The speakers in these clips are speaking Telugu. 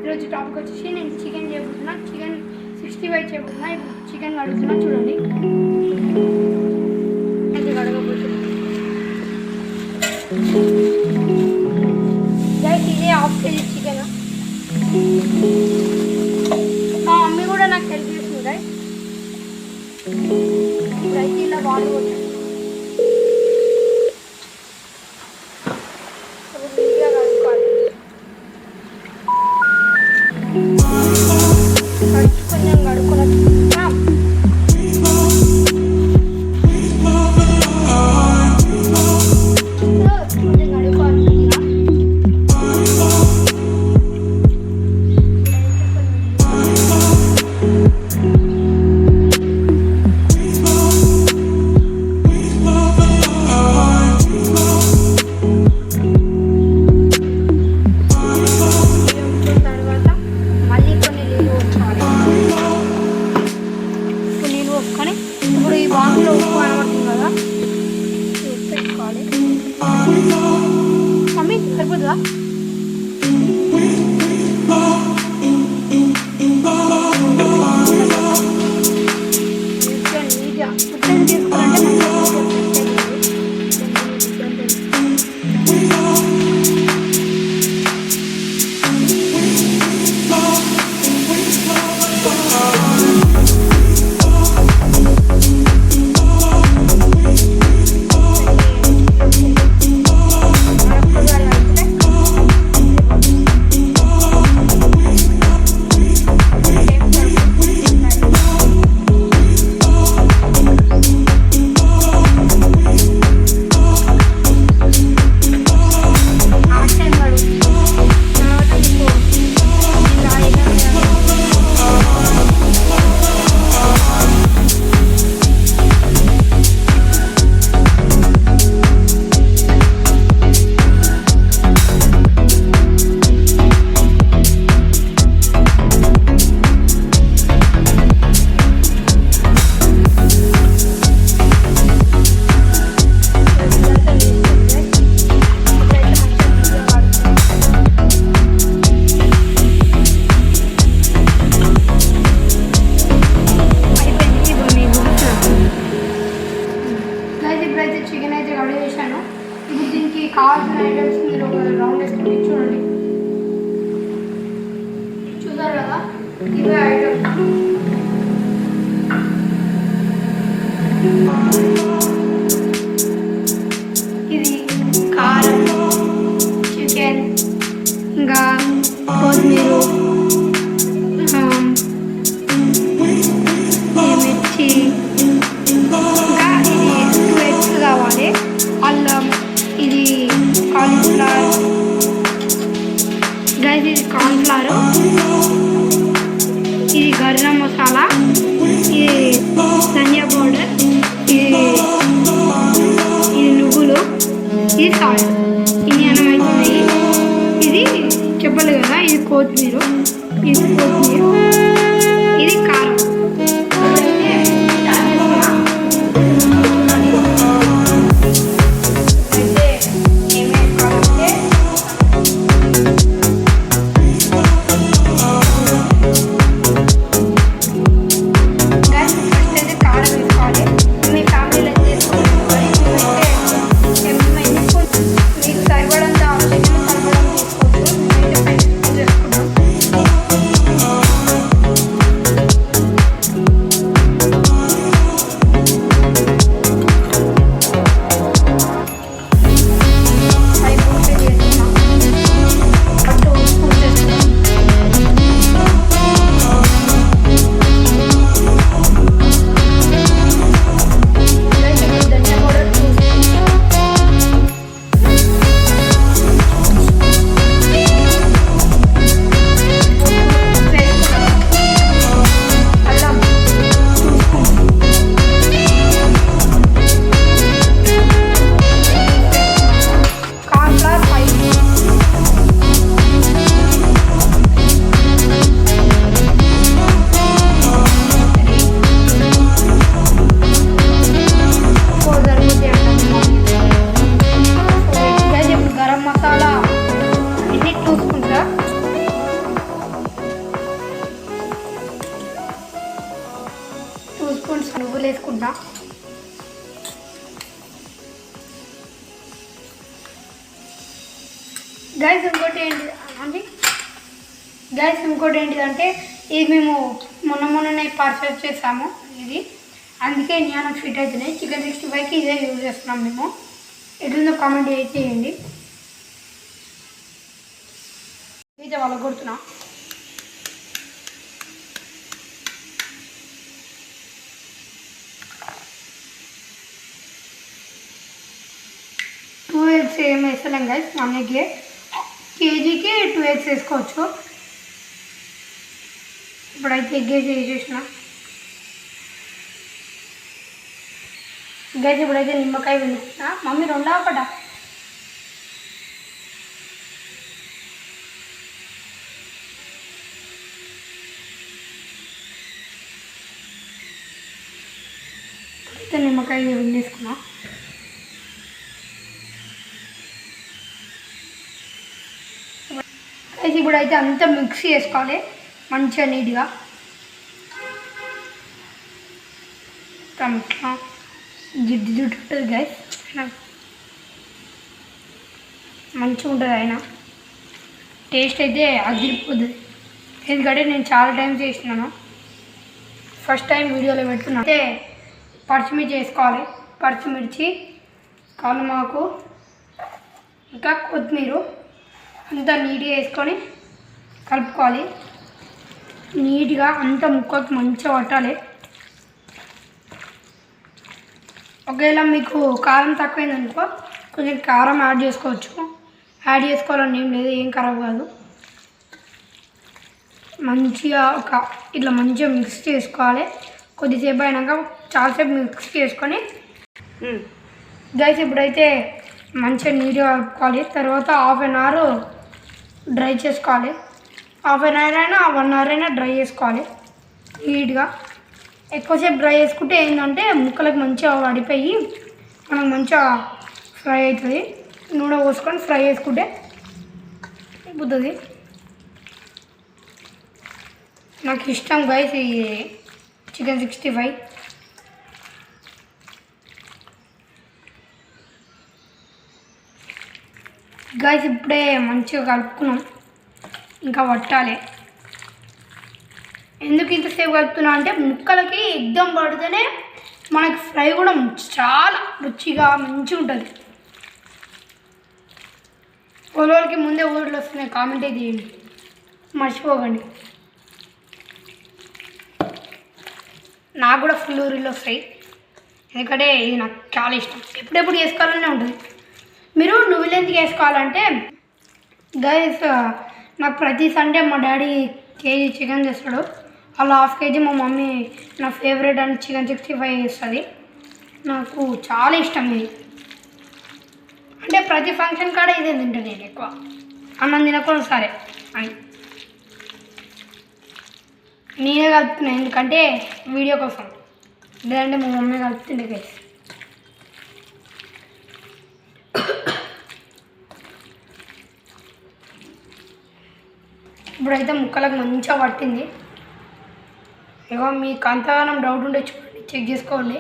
ఈరోజు టాపిక్ వచ్చేసి నేను చికెన్ చేయబోతున్నా. చికెన్ 65 చేయబోతున్నా. ఇప్పుడు చికెన్ కడుగుతున్నా, చూడండి. అది కడగబోతున్నా. ఇదే హాఫ్ కేజీ చికెన్. మా మమ్మీ కూడా నాకు హెల్ప్ చేస్తుంది గైస్. ఇప్పుడైతే ఇలా వాటర్ కొట్టాను. కొంచెం కడుక్కొని ఇప్పుడు ఈ బాక్స్లో ఉప్పు అనబడుతుంది కదా, పెట్టుకోవాలి. మమ్మీ సరిపోతుందా? నీట్గా ఫుడ్ తీసుకోవాలంటే చికెన్ అయితే రెడీ చేశాను. ఇప్పుడు దీనికి కావాల్సిన ఐటమ్స్ మీరు ఒక రౌండ్ వేసుకొని చూడండి. చూసారు కదా, ఇవే ఐటమ్స్. ఇది కారం, చికెన్, ఇంకా కొత్తిమీర, మిర్చి, కావాలి, అల్లం, ఇది కార్న్ఫ్లవర్ గైస్, ఇది కార్న్ఫ్లవర్, ఇది గరం మసాలా, ఇది ధనియా పౌడర్, ఇది నువ్వులు, ఇది సాల్ట్. ఇన్ని అన్నం అవుతున్నాయి. ఇది చెప్పలేదు కదా, ఇది కొత్తిమీర, ఇది కారం. గైస్ ఇంకోటి ఏంటి అంటే ఏంటిదంటే ఇది మేము మొన్ననే పర్చేస్ చేసాము ఇది, అందుకే నేను ఫిట్ అవుతున్నాయి. చికెన్ 65కి ఇదే యూజ్ చేస్తున్నాం మేము. ఎట్లుందో కామెంట్ చేయండి. అయితే వాళ్ళ కొడుతున్నా. టూ ఎగ్స్ ఏం వేస్తలేం గైస్, 1 ఎగ్ కేజీకి 2 ఎగ్స్ వేసుకోవచ్చు. ఇప్పుడైతే ఎగ్ వేసేసిన గైస్. ఇప్పుడైతే నిమ్మకాయ పిండుతున్నా. మమ్మీ 2 ఒకటా? అయితే నిమ్మకాయ పిండేసుకున్నా. అయితే ఇప్పుడైతే అంతా మిక్స్ చేసుకోవాలి మంచిగా నీట్గా. జిడ్డు జిడ్డు ఉంటుంది గైస్, మంచిగా ఉంటుంది. అయినా టేస్ట్ అయితే అదిరిపోతుంది. ఎందుకంటే నేను చాలా టైం చేసినాను, ఫస్ట్ టైం వీడియోలో పెడుతున్నాను. అయితే పచ్చిమిర్చి వేసుకోవాలి. పచ్చిమిర్చి, కలుమాకు, ఇంకా కొత్తిమీర అంతా నీట్గా వేసుకొని కలుపుకోవాలి. నీట్గా అంతా ముక్కకు మంచిగా పట్టాలి. ఒకవేళ మీకు కారం తక్కువైందనుకో కొంచెం కారం యాడ్ చేసుకోవచ్చు. యాడ్ చేసుకోవాలని ఏం లేదు, ఏం ఖరాబ్ కాదు. మంచిగా ఇట్లా మంచిగా మిక్స్ చేసుకోవాలి. కొద్దిసేపు అయినాక చాలాసేపు మిక్స్ చేసుకొని గైస్ ఇప్పుడైతే మంచిగా నీట్గా కలుపుకోవాలి. తర్వాత 1/2 అవర్ డ్రై చేసుకోవాలి. 1/2 అవర్ అయినా 1 అవర్ అయినా డ్రై చేసుకోవాలి నీట్గా. ఎక్కువసేపు డ్రై చేసుకుంటే ఏంటంటే ముక్కలకు మంచిగా పడిపోయి మనకు మంచిగా ఫ్రై అవుతుంది. నూనె పోసుకొని ఫ్రై చేసుకుంటే అయిపోతుంది. నాకు ఇష్టం గైస్ ఈ చికెన్ 65. గైస్ ఇప్పుడే మంచిగా కలుపుకున్నాం, ఇంకా పట్టాలి. ఎందుకు ఇంతసేపు కలుపుతున్నా అంటే ముక్కలకి ఎగ్దం పడితేనే మనకి ఫ్రై కూడా చాలా రుచిగా మంచిగా ఉంటుంది. వాళ్ళకి ముందే ఊరిలో వస్తున్నాయి, కామెంట్ చేయండి మర్చిపోకండి. నాకు కూడా ఫుల్ ఊరిలో వస్తాయి, ఎందుకంటే ఇది నాకు చాలా ఇష్టం. ఎప్పుడెప్పుడు చేసుకోవాలనే ఉంటుంది. మీరు నువ్వులు ఎందుకు వేసుకోవాలంటే గైస్, నాకు ప్రతి సండే మా డాడీ కేజీ చికెన్ చేస్తాడు. అలా 1/2 కేజీ మా మమ్మీ నా ఫేవరెట్ అని చికెన్ 65 చేస్తుంది. నాకు చాలా ఇష్టం ఇది. అంటే ప్రతి ఫంక్షన్ కాడ ఇదే తింటాను నేను ఎక్కువ. అన్నం తినకుండా సరే అని నేనే కలుపుతున్నాను, ఎందుకంటే వీడియో కోసం. లేదంటే మా మమ్మీ కలుపుతుండే గైస్. ఇప్పుడైతే ముక్కలకు మంచిగా పట్టింది. ఇగో మీకు అంతగానం డౌట్ ఉంటే చూడండి, చెక్ చేసుకోండి.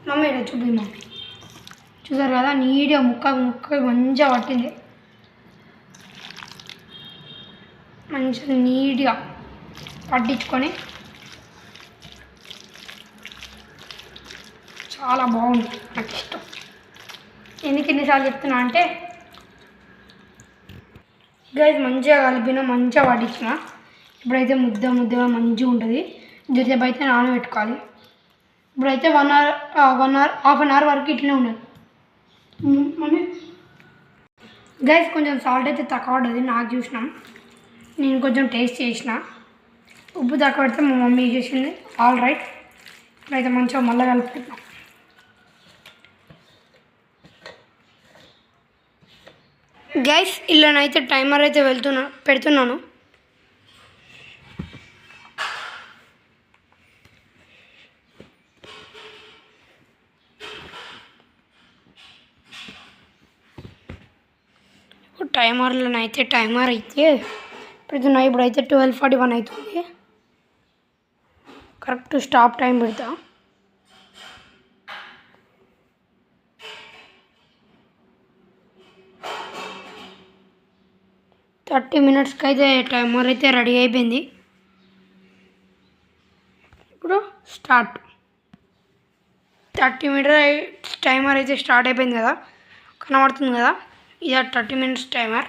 మమ్మీ చూపి మమ్మీ, చూసారు కదా నీట్గా ముక్కకు మంచిగా పట్టింది. మంచిగా నీట్గా పట్టించుకొని చాలా బాగుంది, నాకు ఇష్టం. ఎందుకు ఎన్నిసార్లు చెప్తున్నా అంటే గైస్ మంచిగా కలిపిన, మంచిగా పట్టించిన. ఇప్పుడైతే ముద్దగా మంచిగా ఉంటుంది. జరసేపు అయితే నానబెట్టుకోవాలి. ఇప్పుడైతే 1 అవర్ 1/2 అవర్ వరకు ఇట్లనే ఉండాలి. మమ్మీ గైస్ కొంచెం సాల్ట్ అయితే తక్కువ పడ్డది, నాకు చూసినాం. నేను కొంచెం టేస్ట్ చేసిన, ఉప్పు తక్కువ పడితే మా మమ్మీ చేసింది. All right. ఇప్పుడైతే మంచిగా మళ్ళీ కలుపుకుంటున్నాం. గైస్ ఇలానైతే టైమర్ అయితే పెడుతున్నాను. టైమర్ అయితే పెడుతున్నా. ఇప్పుడైతే 12:41 అవుతుంది. కరెక్ట్ స్టాప్ టైం పెడతా. 30 మినిట్స్కి అయితే టైమర్ అయితే రెడీ అయిపోయింది. ఇప్పుడు స్టార్ట్. 30 మినిట్స్ టైమర్ అయితే స్టార్ట్ అయిపోయింది కదా, కనబడుతుంది కదా, ఇది 30 మినిట్స్ టైమర్.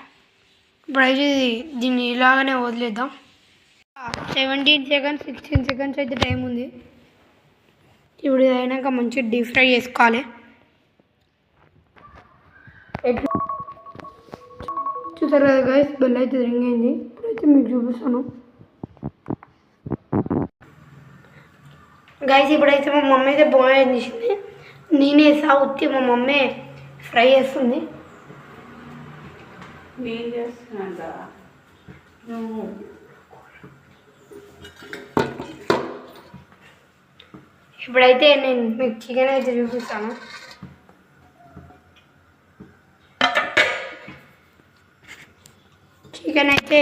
ఇప్పుడైతే దీన్ని ఇలాగనే వదిలేద్దాం. 17 సెకండ్స్ 16 సెకండ్స్ అయితే టైం ఉంది. ఇప్పుడు ఇది అయినాక మంచిగా డీప్ ఫ్రై చేసుకోవాలి. చూసారు కదా గైస్, బెల్ అయితే రింగ్ అయింది. ఇప్పుడైతే మీకు చూపిస్తాను గైస్. ఇప్పుడైతే మా మమ్మీ అయితే బాగా తీసింది, నేనే సాగుతి మా మమ్మీ ఫ్రై చేస్తుంది. ఇప్పుడైతే నేను మీకు చికెన్ అయితే చూపిస్తాను. చికెన్ అయితే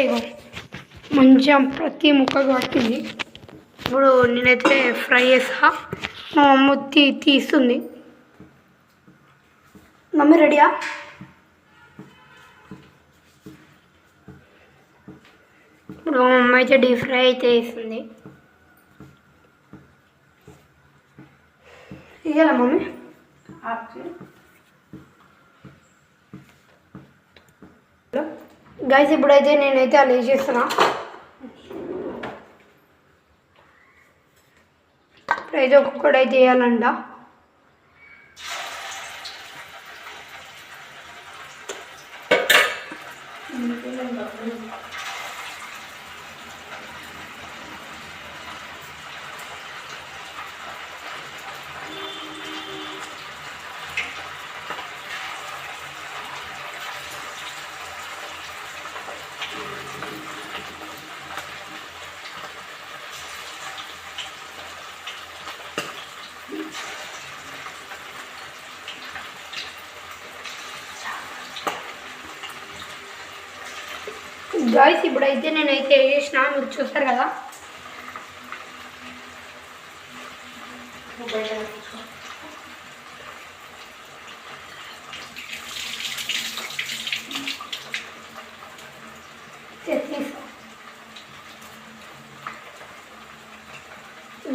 మంచిగా ప్రతి ముక్కకు పట్టింది. ఇప్పుడు నేనైతే ఫ్రై చేస్తా, మా మమ్మీ తీస్తుంది. మమ్మీ రెడీయా? ఇప్పుడు మా మమ్మీ అయితే డీప్ ఫ్రై అయితే వేస్తుంది. ఇదేలా మమ్మీ? గైస్ ఇప్పుడైతే నేనైతే అలా వేసేస్తున్నా. ఇప్పుడైతే ఒక్కొక్కటి అయితే వేయాలంట. గాయ్స్ ఇప్పుడైతే నేనైతే వేసిన, మీరు చూస్తారు కదా.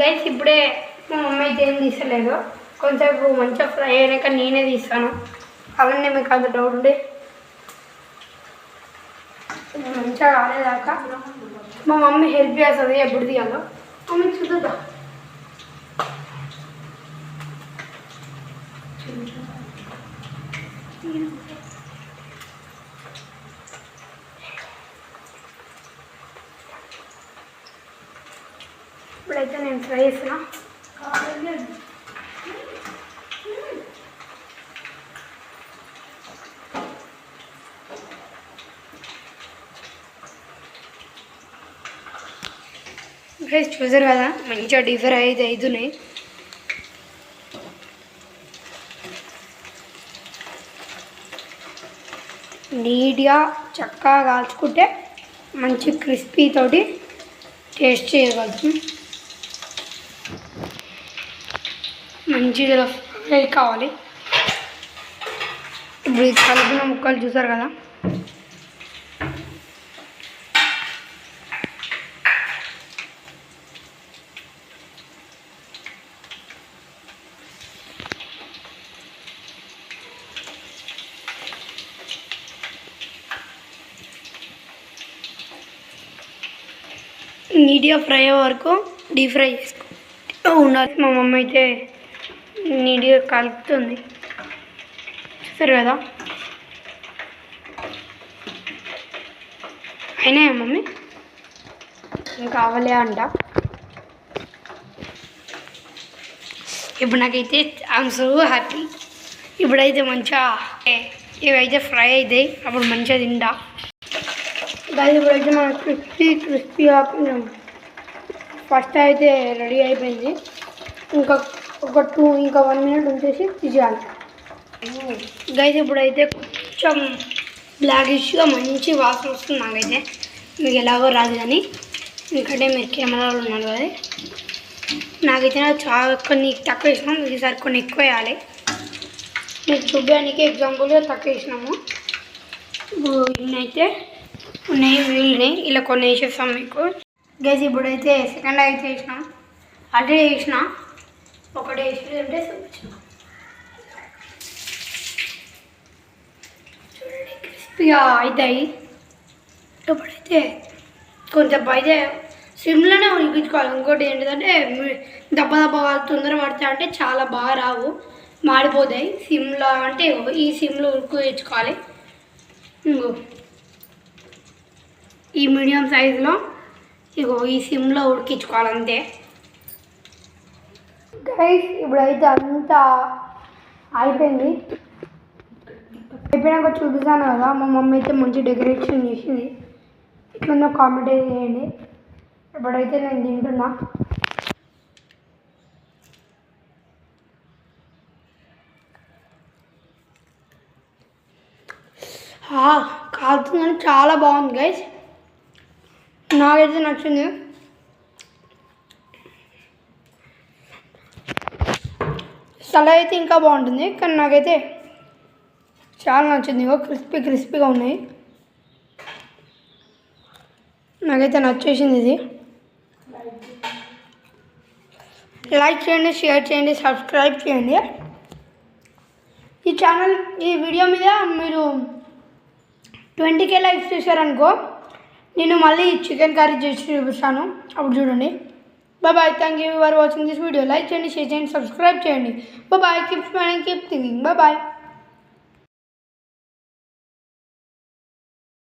గైస్ ఇప్పుడే మా మమ్మీ అయితే ఏం తీసలేదు, కొంచెంసేపు మంచిగా ఫ్రై అయినాక నేనే తీస్తాను. అలానే మీకు అంత డౌట్ ఉండే మంచిగా కాలేదాకా మా మమ్మీ హెల్ప్ చేస్తుంది ఎప్పుడు తీయాలో. మమ్మీ చూద్దా ఇప్పుడైతే నేను ఫ్రై చేసిన. గైస్ చూసారు కదా, మంచిగా డీప్ ఫ్రై అయితే అవుతున్నాయి. నీట్గా చక్కగా కాల్చుకుంటే మంచి క్రిస్పీ తోటి టేస్ట్ చేయగలుగుతాం. మంచిగా ఫ్రై కావాలి. ఇప్పుడు ఇది కలిపిన ముక్కలు చూసారు కదా, నీట్గా ఫ్రై అయ్యే వరకు డీప్ ఫ్రై చేసుకుంటూ ఉండాలి. మా మమ్మీ అయితే నీట్గా కలుపుతుంది, చూసారు కదా. అయినా మమ్మీ ఇంకా కావాలి అంట. ఇప్పుడు నాకైతే ఐఎమ్ సో హ్యాపీ. ఇప్పుడైతే మంచిగా ఇవైతే ఫ్రై అవుతాయి, అప్పుడు మంచిగా తింటా. దాని ఇప్పుడైతే మన క్రిస్పీగా ఫస్ట్ అయితే రెడీ అయిపోయింది. ఇంకా 1 మినిట్ ఉంచేసి తీసేయాలి. గైస్ ఇప్పుడైతే కొంచెం బ్లాకిష్గా మంచి వాసన వస్తుంది. నాకైతే మీకు ఎలాగో రాదు కానీ, ఎందుకంటే మీరు కెమెరాలో ఉన్నారు కదా. నాకైతే చాలా కొన్ని తక్కువ వేసినాం, ఈసారి కొన్ని ఎక్కువ వేయాలి. మీకు చూపించడానికి ఎగ్జాంపుల్గా తక్కువ వేసినాము. ఇప్పుడు ఇన్నైతే ఉన్నాయి మిగిలినాయి, ఇలా కొన్ని వేసేస్తాం మీకు. గైస్ ఇప్పుడైతే సెకండ్ అయితే వేసినాం, అదే వేసిన ఒకటి వేసి అంటే చూపించిన చూడండి క్రిస్పీగా అవుతాయి. ఇప్పుడైతే కొంచెం అయితే సిమ్లోనే ఉడికించుకోవాలి. ఇంకోటి ఏంటిదంటే దెబ్బ తొందర పడతాయి అంటే చాలా బాగా రావు, మాడిపోతాయి. సిమ్లో అంటే ఈ సిమ్లో ఉడికించుకోవాలి. ఇంకో ఈ మీడియం సైజులో ఈ సిమ్లో ఉడికించుకోవాలి అంతే. గైస్ ఇప్పుడైతే అంతా అయిపోయింది. అయిపోయినాక చూపిస్తాను కదా, మా మమ్మీ అయితే మంచి డెకరేషన్ చేసింది. ఇట్లా కామెంట్ అయితే చేయండి. ఇప్పుడైతే నేను తింటున్నా. కాలుతుంది కానీ చాలా బాగుంది గైస్, నాకైతే నచ్చింది. సలా అయితే ఇంకా బాగుంటుంది, కానీ నాకైతే చాలా నచ్చింది. క్రిస్పీగా ఉన్నాయి, నాకైతే నచ్చేసింది. ఇది లైక్ చేయండి, షేర్ చేయండి, సబ్స్క్రైబ్ చేయండి. ఈ వీడియో మీద మీరు 20K లైక్స్ చేశారనుకో, నేను మళ్ళీ చికెన్ కర్రీ చేసి చూపిస్తాను, అప్పుడు చూడండి. Bye. Thank you for watching this video. Like చేయండి, షేర్ చేయండి, సబ్స్క్రైబ్ చేయండి. Bye. Keep smiling, keep thinking. Bye.